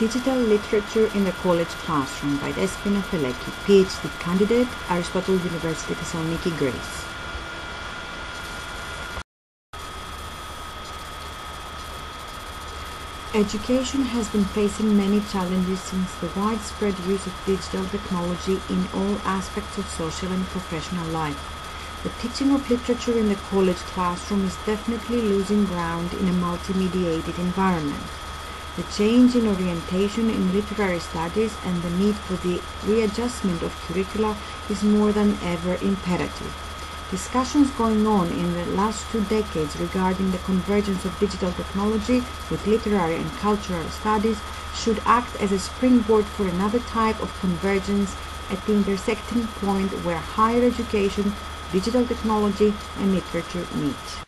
Digital Literature in the College Classroom by Despina Peleki, PhD candidate, Aristotle University Thessaloniki, Greece. Education has been facing many challenges since the widespread use of digital technology in all aspects of social and professional life. The teaching of literature in the college classroom is definitely losing ground in a multimediated environment. The change in orientation in literary studies and the need for the readjustment of curricula is more than ever imperative. Discussions going on in the last 2 decades regarding the convergence of digital technology with literary and cultural studies should act as a springboard for another type of convergence at the intersecting point where higher education, digital technology, and literature meet.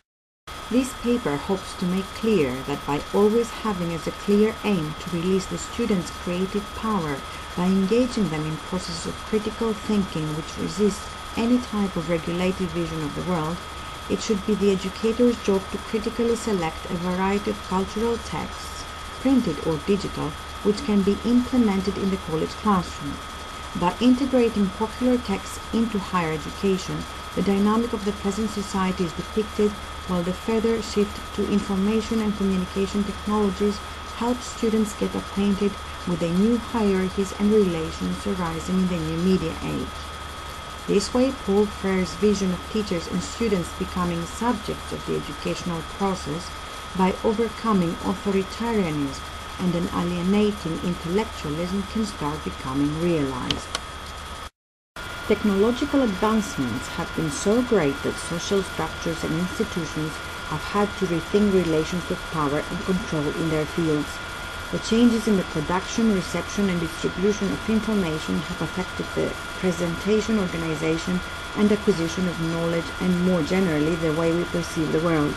This paper hopes to make clear that by always having as a clear aim to release the students' creative power by engaging them in processes of critical thinking which resist any type of regulated vision of the world, it should be the educator's job to critically select a variety of cultural texts, printed or digital, which can be implemented in the college classroom. By integrating popular texts into higher education, the dynamic of the present society is depicted, while the further shift to information and communication technologies helps students get acquainted with the new hierarchies and relations arising in the new media age. This way, Paul Frere's vision of teachers and students becoming subjects of the educational process by overcoming authoritarianism and an alienating intellectualism can start becoming realized. Technological advancements have been so great that social structures and institutions have had to rethink relations of power and control in their fields. The changes in the production, reception, and distribution of information have affected the presentation, organization, and acquisition of knowledge, and more generally, the way we perceive the world.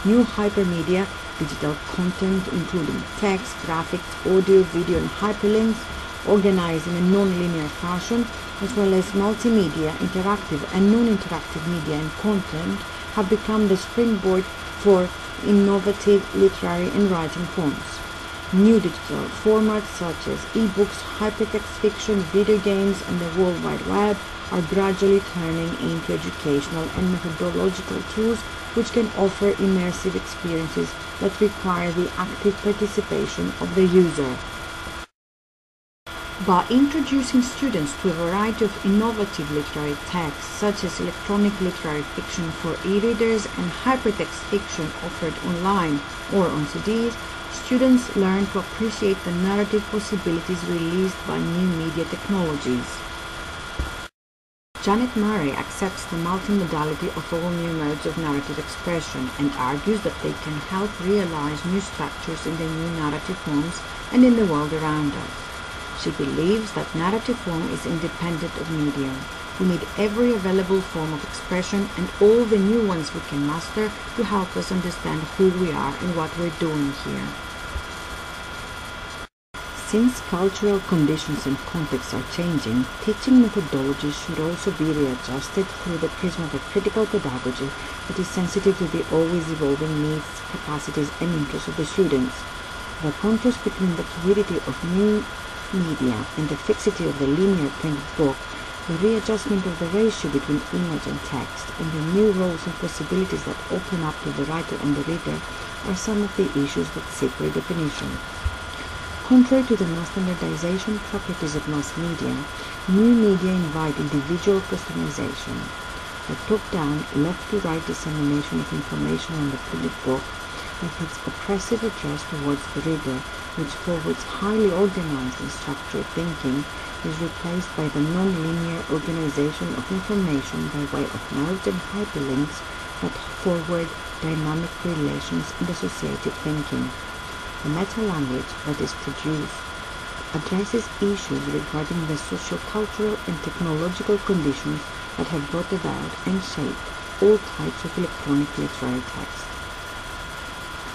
New hypermedia, digital content, including text, graphics, audio, video, and hyperlinks, organized in a non-linear fashion, as well as multimedia, interactive and non-interactive media and content, have become the springboard for innovative literary and writing forms. New digital formats such as e-books, hypertext fiction, video games, and the World Wide Web are gradually turning into educational and methodological tools which can offer immersive experiences that require the active participation of the user. By introducing students to a variety of innovative literary texts, such as electronic literary fiction for e-readers and hypertext fiction offered online or on CDs, students learn to appreciate the narrative possibilities released by new media technologies. Janet Murray accepts the multimodality of all new modes of narrative expression and argues that they can help realize new structures in the new narrative forms and in the world around us. She believes that narrative form is independent of medium. We need every available form of expression and all the new ones we can master to help us understand who we are and what we're doing here. Since cultural conditions and contexts are changing, teaching methodologies should also be readjusted through the prism of a critical pedagogy that is sensitive to the always evolving needs, capacities, and interests of the students. The contrast between the fluidity of new media and the fixity of the linear printed book, the readjustment of the ratio between image and text, and the new roles and possibilities that open up to the writer and the reader are some of the issues that seek redefinition. Contrary to the mass standardization properties of mass media, new media invite individual customization. The top-down, left-to-right dissemination of information on the printed book, with its oppressive address towards the reader, which forwards highly organized and structured thinking, is replaced by the non-linear organization of information by way of nodes and hyperlinks that forward dynamic relations and associative thinking. The meta-language that is produced addresses issues regarding the socio-cultural and technological conditions that have brought about and shaped all types of electronic literary text.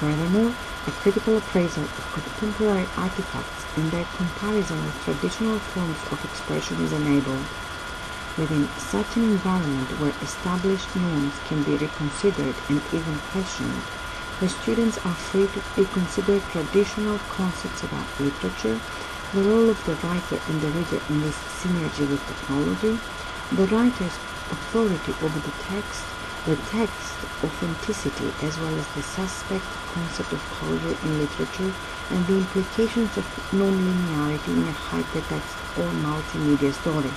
Furthermore, a critical appraisal of contemporary artifacts and their comparison with traditional forms of expression is enabled. Within such an environment where established norms can be reconsidered and even questioned, The students are free to reconsider traditional concepts about literature, the role of the writer and the reader in this synergy with technology, the writer's authority over the text authenticity, as well as the suspect concept of closure in literature, and the implications of non-linearity in a hypertext or multimedia story.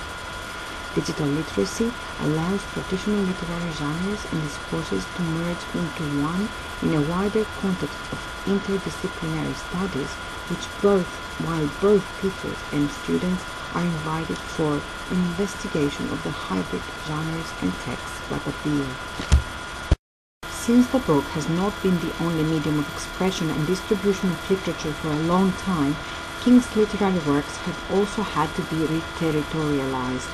Digital literacy allows traditional literary genres and discourses to merge into one in a wider context of interdisciplinary studies, while both teachers and students are invited for an investigation of the hybrid genres and texts that appear. Since the book has not been the only medium of expression and distribution of literature for a long time, King's literary works have also had to be re-territorialized.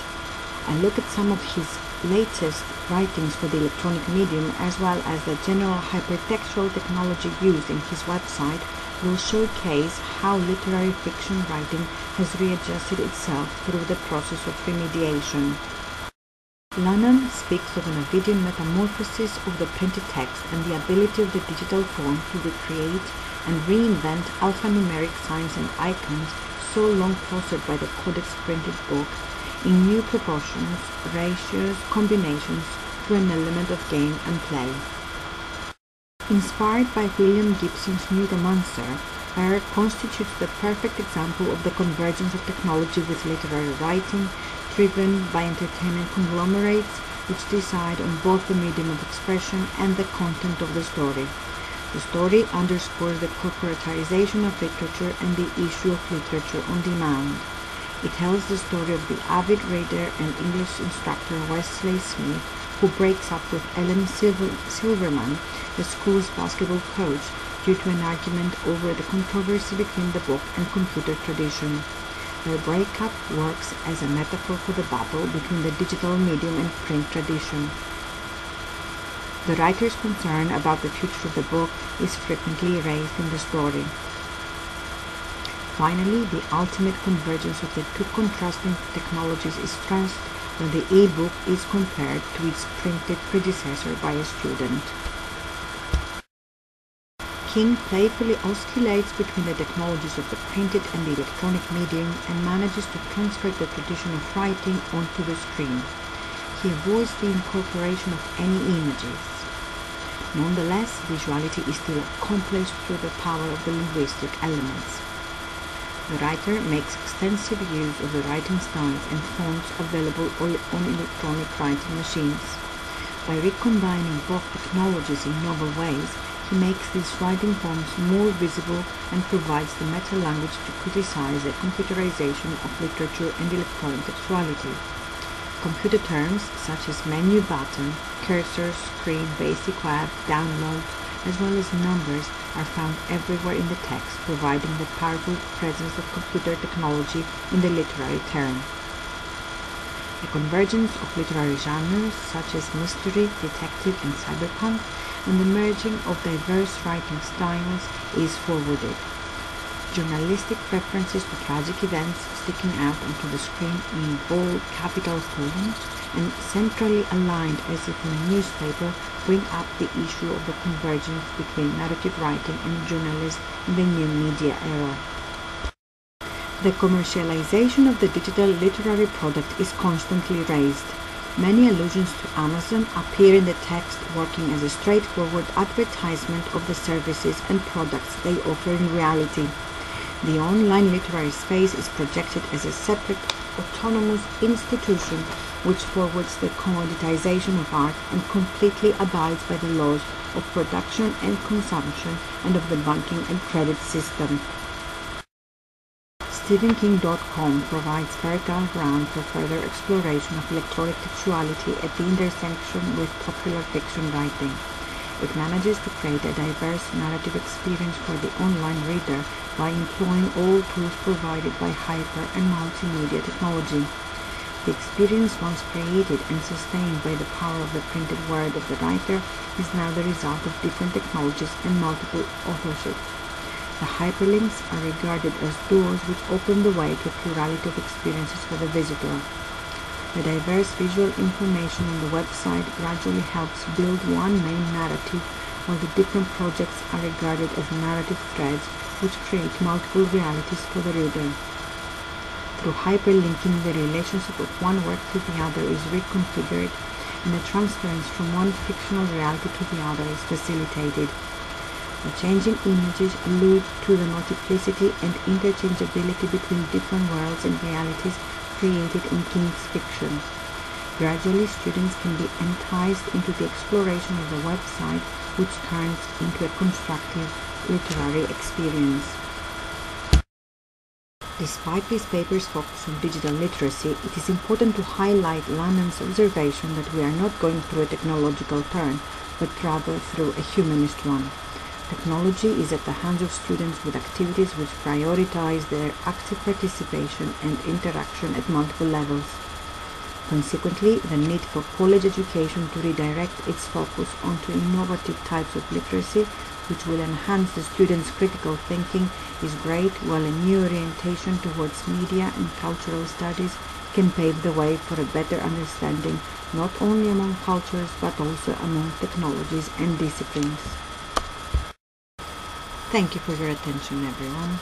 A look at some of his latest writings for the electronic medium, as well as the general hypertextual technology used in his website, will showcase how literary fiction writing has readjusted itself through the process of remediation. Lanham speaks of an Ovidian metamorphosis of the printed text and the ability of the digital form to recreate and reinvent alphanumeric signs and icons so long fostered by the codex printed book in new proportions, ratios, combinations through an element of game and play. Inspired by William Gibson's Newtomancer, Bear constitutes the perfect example of the convergence of technology with literary writing, driven by entertainment conglomerates which decide on both the medium of expression and the content of the story. The story underscores the corporatization of literature and the issue of literature on demand. It tells the story of the avid reader and English instructor Wesley Smith, who breaks up with Ellen Silverman, the school's basketball coach, due to an argument over the controversy between the book and computer tradition. Their breakup works as a metaphor for the battle between the digital medium and print tradition. The writer's concern about the future of the book is frequently raised in the story. Finally, the ultimate convergence of the two contrasting technologies is stressed when the e-book is compared to its printed predecessor by a student. King playfully oscillates between the technologies of the printed and the electronic medium and manages to transfer the tradition of writing onto the screen. He avoids the incorporation of any images. Nonetheless, visuality is still accomplished through the power of the linguistic elements. The writer makes extensive use of the writing styles and fonts available on electronic writing machines. By recombining both technologies in novel ways, he makes these writing forms more visible and provides the meta-language to criticize the computerization of literature and electronic textuality. Computer terms such as menu button, cursor, screen, basic web, download, as well as numbers are found everywhere in the text, providing the powerful presence of computer technology in the literary term. The convergence of literary genres such as mystery, detective, and cyberpunk, and the merging of diverse writing styles is forwarded. Journalistic references to tragic events sticking out onto the screen in bold capital font and centrally aligned as if in a newspaper bring up the issue of the convergence between narrative writing and journalism in the new media era. The commercialization of the digital literary product is constantly raised. Many allusions to Amazon appear in the text, working as a straightforward advertisement of the services and products they offer in reality. The online literary space is projected as a separate, autonomous institution which forwards the commoditization of art and completely abides by the laws of production and consumption and of the banking and credit system. StephenKing.com provides fertile ground for further exploration of electronic textuality at the intersection with popular fiction writing. It manages to create a diverse narrative experience for the online reader by employing all tools provided by hyper and multimedia technology. The experience, once created and sustained by the power of the printed word of the writer, is now the result of different technologies and multiple authorships. The hyperlinks are regarded as doors which open the way to a plurality of experiences for the visitor. The diverse visual information on the website gradually helps build one main narrative while the different projects are regarded as narrative threads which create multiple realities for the reader. Through hyperlinking, the relationship of one work to the other is reconfigured, and the transference from one fictional reality to the other is facilitated. The changing images allude to the multiplicity and interchangeability between different worlds and realities created in King's fiction. Gradually, students can be enticed into the exploration of the website, which turns into a constructive literary experience. Despite this paper's focus on digital literacy, it is important to highlight Lannon's observation that we are not going through a technological turn, but rather through a humanist one. Technology is at the hands of students with activities which prioritize their active participation and interaction at multiple levels. Consequently, the need for college education to redirect its focus onto innovative types of literacy, which will enhance the students' critical thinking, is great, while a new orientation towards media and cultural studies can pave the way for a better understanding not only among cultures but also among technologies and disciplines. Thank you for your attention, everyone.